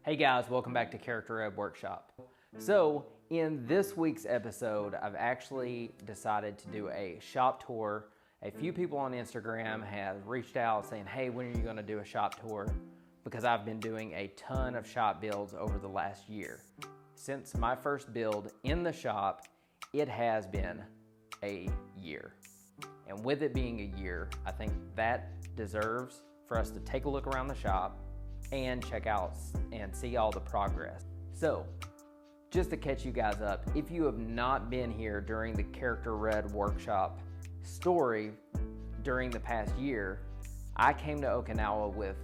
Hey guys, welcome back to Character Web Workshop. So in this week's episode, I've actually decided to do a shop tour. A few people on Instagram have reached out saying, hey, when are you gonna do a shop tour? Because I've been doing a ton of shop builds over the last year. Since my first build in the shop, it has been a year. And with it being a year, I think that deserves for us to take a look around the shop and check out and see all the progress. So, just to catch you guys up, if you have not been here during the Character Red Workshop story during the past year, I came to Okinawa with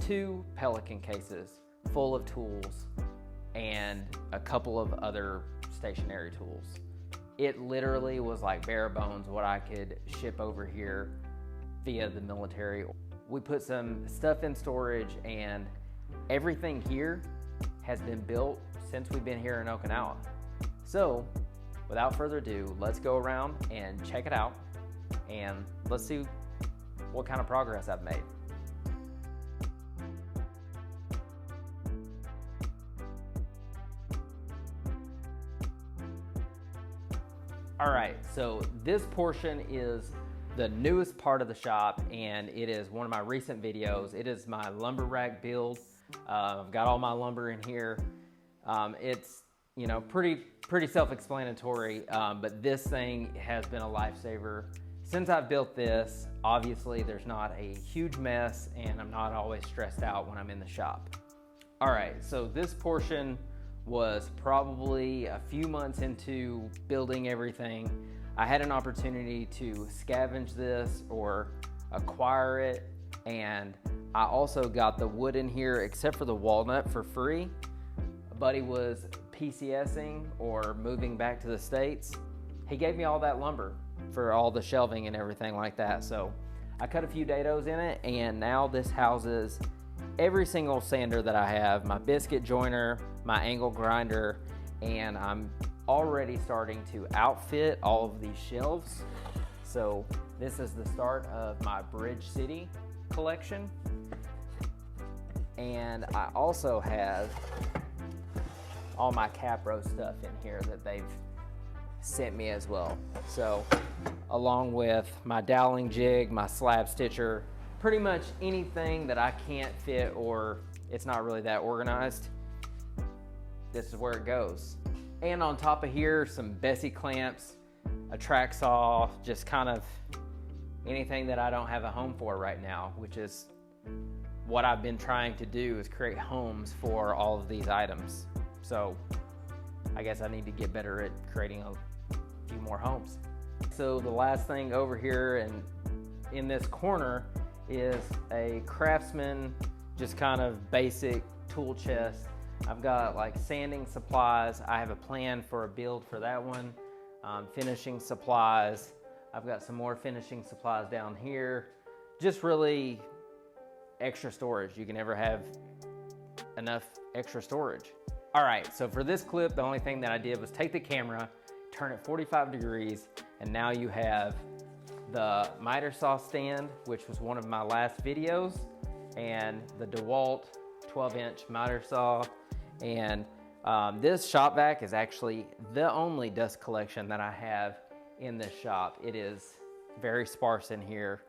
2 Pelican cases full of tools and a couple of other stationary tools. It literally was like bare bones what I could ship over here via the military. We put some stuff in storage and everything here has been built since we've been here in Okinawa. So without further ado, let's go around and check it out and let's see what kind of progress I've made. All right, so this portion is the newest part of the shop and it is one of my recent videos. It is my lumber rack build. I've got all my lumber in here. It's, you know, pretty self-explanatory, but this thing has been a lifesaver. Since I've built this, obviously there's not a huge mess and I'm not always stressed out when I'm in the shop. All right, so this portion was probably a few months into building everything. I had an opportunity to scavenge this or acquire it, and I also got the wood in here except for the walnut for free. Buddy was PCSing or moving back to the States. He gave me all that lumber for all the shelving and everything like that. So I cut a few dados in it and now this houses every single sander that I have, my biscuit joiner, my angle grinder, and I'm already starting to outfit all of these shelves. So this is the start of my Bridge City collection. And I also have all my Capro stuff in here that they've sent me as well. So along with my doweling jig, my slab stitcher, pretty much anything that I can't fit or it's not really that organized, this is where it goes. And on top of here, some Bessie clamps, a track saw, just kind of anything that I don't have a home for right now, which is what I've been trying to do, is create homes for all of these items. So I guess I need to get better at creating a few more homes. So the last thing over here and in this corner is a Craftsman, just kind of basic tool chest. I've got like sanding supplies. I have a plan for a build for that one. Finishing supplies. I've got some more finishing supplies down here. Just really extra storage. You can never have enough extra storage. All right, so for this clip, the only thing that I did was take the camera, turn it 45 degrees, and now you have the miter saw stand, which was one of my last videos, and the DeWalt 12-inch miter saw. And this shop vac is actually the only dust collection that I have in this shop. It is very sparse in here.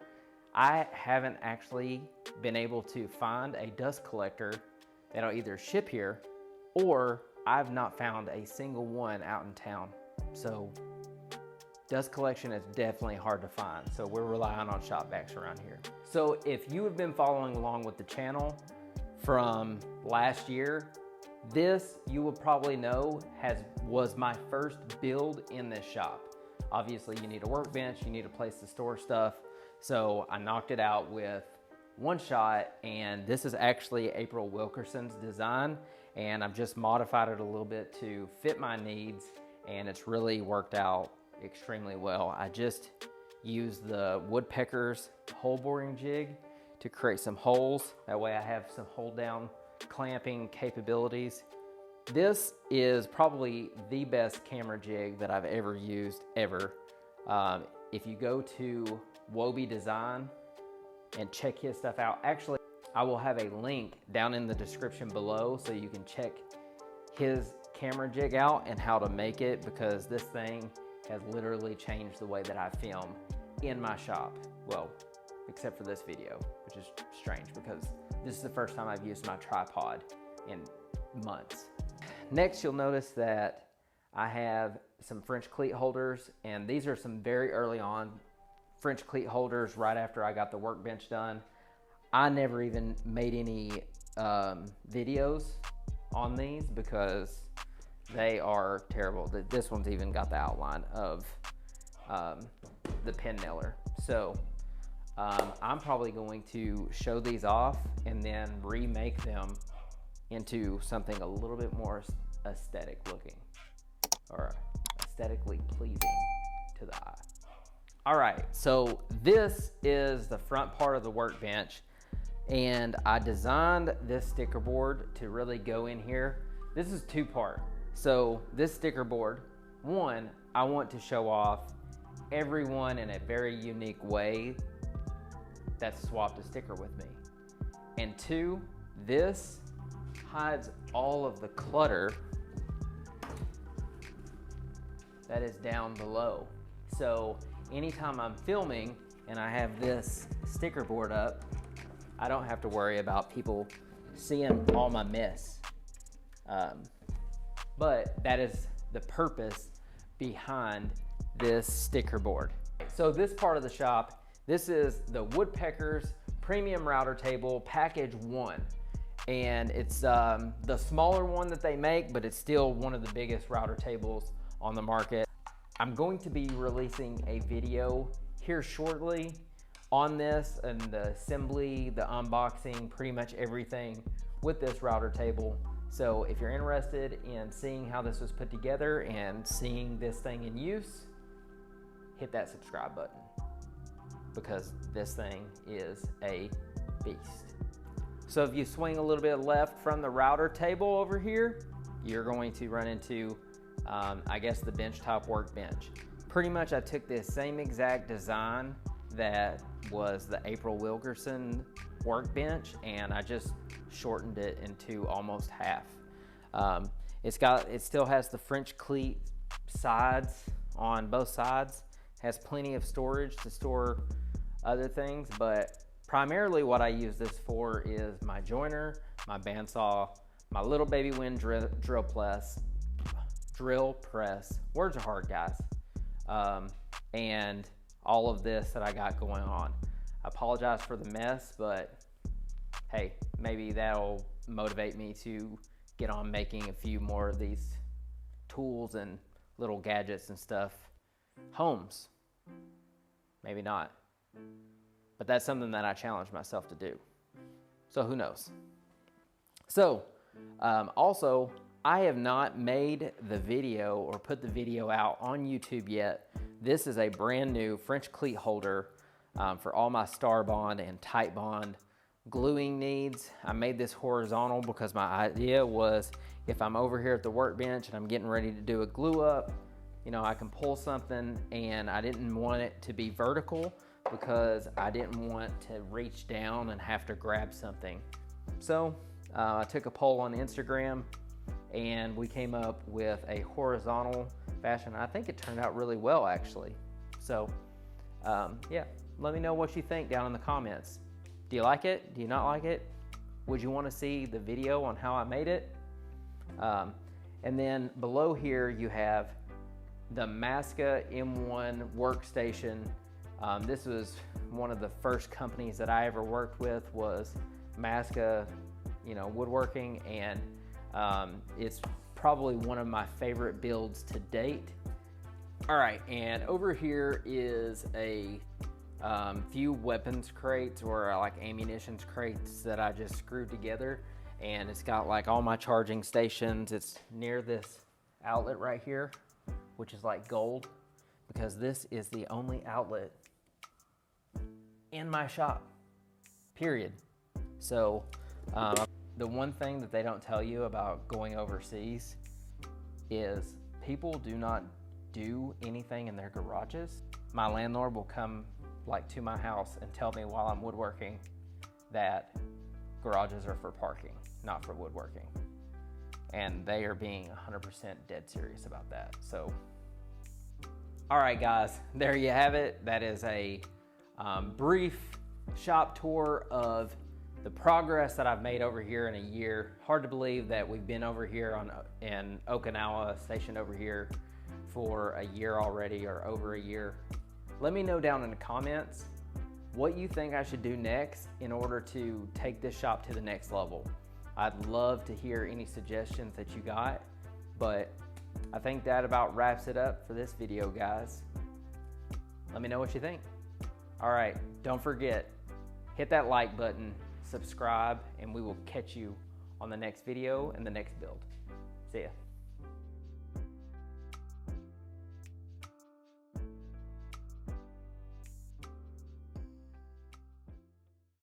I haven't actually been able to find a dust collector that'll either ship here or I've not found a single one out in town. So dust collection is definitely hard to find. So we're relying on shop vacs around here. So if you have been following along with the channel from last year, this you will probably know was my first build in this shop. Obviously you need a workbench, you need a place to store stuff. So I knocked it out with one shot, and this is actually April Wilkerson's design, and I've just modified it a little bit to fit my needs, and it's really worked out extremely well. I just used the woodpecker's hole boring jig to create some holes. That way I have some hold down clamping capabilities. This is probably the best camera jig that I've ever used, ever. If you go to Woby Design and check his stuff out, actually I will have a link down in the description below so you can check his camera jig out and how to make it, because this thing has literally changed the way that I film in my shop. Well, except for this video, which is strange because this is the first time I've used my tripod in months. Next, you'll notice that I have some French cleat holders, and these are some very early on French cleat holders right after I got the workbench done. I never even made any videos on these because they are terrible. This one's even got the outline of the pin nailer. So I'm probably going to show these off and then remake them into something a little bit more aesthetic looking, or aesthetically pleasing to the eye. All right, so this is the front part of the workbench, and I designed this sticker board to really go in here. This is two-part. So this sticker board, one, I want to show off everyone in a very unique way that swapped a sticker with me. And two, this hides all of the clutter that is down below. So anytime I'm filming and I have this sticker board up, I don't have to worry about people seeing all my mess. But that is the purpose behind this sticker board. So this part of the shop, this is the Woodpecker's Premium Router Table Package 1. And it's the smaller one that they make, but it's still one of the biggest router tables on the market. I'm going to be releasing a video here shortly on this and the assembly, the unboxing, pretty much everything with this router table. So if you're interested in seeing how this was put together and seeing this thing in use, hit that subscribe button, because this thing is a beast. So if you swing a little bit left from the router table over here, you're going to run into, I guess, the Benchtop Workbench. Pretty much I took this same exact design that was the April Wilkerson workbench, and I just shortened it into almost half. It still has the French cleat sides on both sides, has plenty of storage to store other things, but primarily what I use this for is my joiner, my bandsaw, my little baby wind drill press, words are hard, guys, and all of this that I got going on. I apologize for the mess, but hey, maybe that'll motivate me to get on making a few more of these tools and little gadgets and stuff. Homes, maybe not, but that's something that I challenge myself to do. So who knows? So also, I have not made the video or put the video out on YouTube yet. This is a brand new French cleat holder for all my Star Bond and Tight Bond gluing needs. I made this horizontal because my idea was, if I'm over here at the workbench and I'm getting ready to do a glue up, you know, I can pull something, and I didn't want it to be vertical because I didn't want to reach down and have to grab something. So I took a poll on Instagram and we came up with a horizontal fashion. I think it turned out really well, actually. So yeah, let me know what you think down in the comments. Do you like it? Do you not like it? Would you want to see the video on how I made it? And then below here you have the Masca M1 workstation. This was one of the first companies that I ever worked with, was Masca, you know, woodworking, and it's probably one of my favorite builds to date. All right, and over here is a few weapons crates, or like ammunitions crates, that I just screwed together, and it's got like all my charging stations. It's near this outlet right here, which is like gold, because this is the only outlet in my shop, period. So the one thing that they don't tell you about going overseas is people do not do anything in their garages. My landlord will come like to my house and tell me while I'm woodworking that garages are for parking, not for woodworking. And they are being 100% dead serious about that. So, all right guys, there you have it. That is a brief shop tour of the progress that I've made over here in a year. Hard to believe that we've been over here in Okinawa, stationed over here for a year already, or over a year. Let me know down in the comments what you think I should do next in order to take this shop to the next level. I'd love to hear any suggestions that you got, but I think that about wraps it up for this video, guys. Let me know what you think. All right, don't forget, hit that like button, subscribe, and we will catch you on the next video and the next build. See ya.